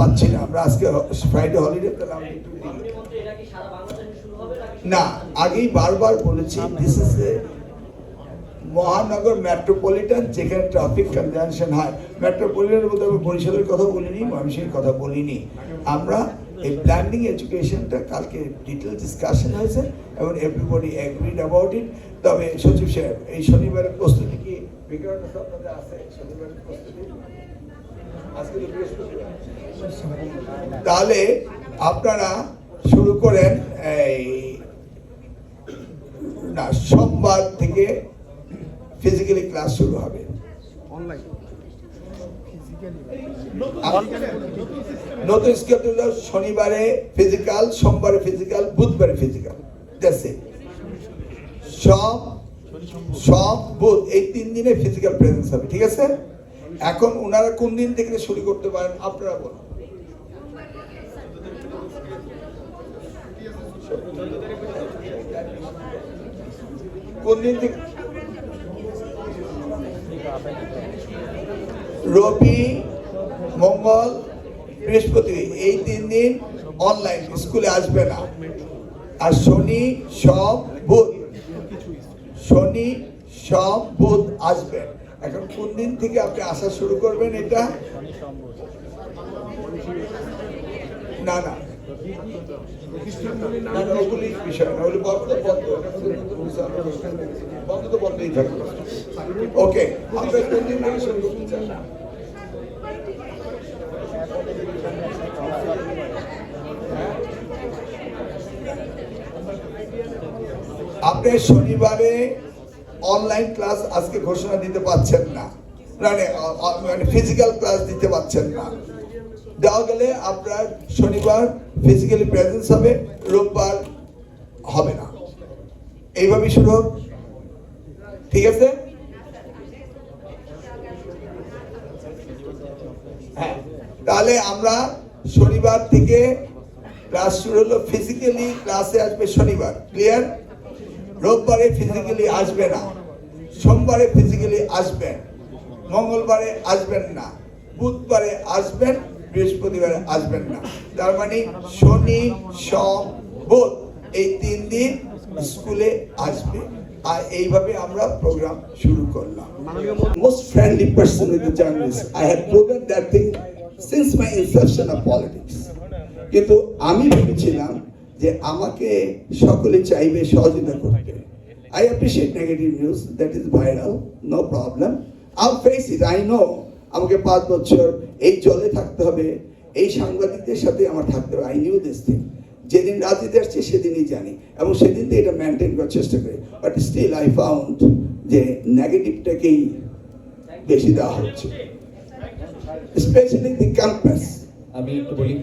পাচ্ছি না, আমরা আজকে ফ্রাইডে হলিডে পেলাম না। আগেই বারবার বলেছি দিস ইজ এ মহানগর মেট্রোপলিটন, যেখানে ট্রাফিক কনজাংশন হয়। মেট্রোপলিটনের মধ্যে আমি বরিশালের কথা বলিনি, ময়মনসিংহের কথা বলিনি। আমরা এই ব্ল্যান্ডিং এডুকেশনটা কালকে ডিটেল ডিসকাশন হয়েছে এবং এভরিবডি এগ্রিড অ্যাবাউট ইট। তবে সচিব সাহেব, এই শনিবারের প্রস্তুতি কি আছে? শনিবারের প্রস্তুতি আজকে তো বৃহস্পতিবার, তাহলে আপনারা শুরু করেন এই না, সোমবার থেকে ফিজিক্যালি ক্লাস শুরু হবে। নতুন স্কেডিউল শনিবারে ফিজিক্যাল, সোমবারে ফিজিক্যাল, বুধবারে ফিজিক্যাল। সব বুধ এই 3 দিনে ফিজিক্যাল প্রেজেন্স হবে, ঠিক আছে? এখন ওনারা কোন দিন থেকে শুরু করতে পারেন আপনারা বলুন। কোন দিন থেকে? রবি, মঙ্গল, বৃহস্পতি, এই 3 দিন অনলাইন, স্কুলে আসবে না। আর শনি, সব, বুধ, শনি, সব, বুধ আসবে। এখন কোন দিন থেকে আপনি আসা শুরু করবেন? এটা না না ওগুলি বিষয় না, ওগুলি বন্ধ তো বন্ধই থাকবে। ওকে, আমরা কোন দিন থেকে শুরু করতে চান? আপনি শনিবারে অনলাইন ক্লাস আজকে ঘোষণা দিতে পারছেন না, মানে ফিজিক্যাল ক্লাস দিতে পারছেন না। দেওয়া গেলে আপনার শনিবার ফিজিক্যালি প্রেজেন্স হবে, রোববার হবে না। এইভাবেই শুরু হোক, ঠিক আছে? হ্যাঁ, তাহলে আমরা শনিবার থেকে ক্লাস শুরু হলো। ফিজিক্যালি ক্লাসে আসবে শনিবার, ক্লিয়ার? রোববারে ফিজিক্যালি আসবে না, সোমবারে ফিজিক্যালি আসবেন, মঙ্গলবারে আসবেন না, বুধবারে আসবেন, বৃহস্পতিবারে আসবেন না। তার মানে শনি, সোম, বুধ এই 3 দিন স্কুলে আসবে। আর এইভাবে আমরা প্রোগ্রাম শুরু করলাম। Most friendly person with the journalists. I had proven that thing since my inception of politics. কিন্তু আমি ভেবেছিলাম যে আমাকে সকলে চাইবে সহযোগিতা করতে। I appreciate negative news, that is viral, no problem. I'll face it, I know. আমাকে 5 বছর এই জলে থাকতে হবে, এই সাংবাদিকদের সাথে আমার থাকতে হবে। I knew this thing. যেদিন রাজনীতি আসছে সেদিনই জানি এবং সেদিন তো এটা মেনটেন করার চেষ্টা করি। বাট স্টিল আই ফাউন্ড যে নেগেটিভটাকেই বেশি দেওয়া হচ্ছে, স্পেশালি দি ক্যাম্পাস। আমি একটু বলি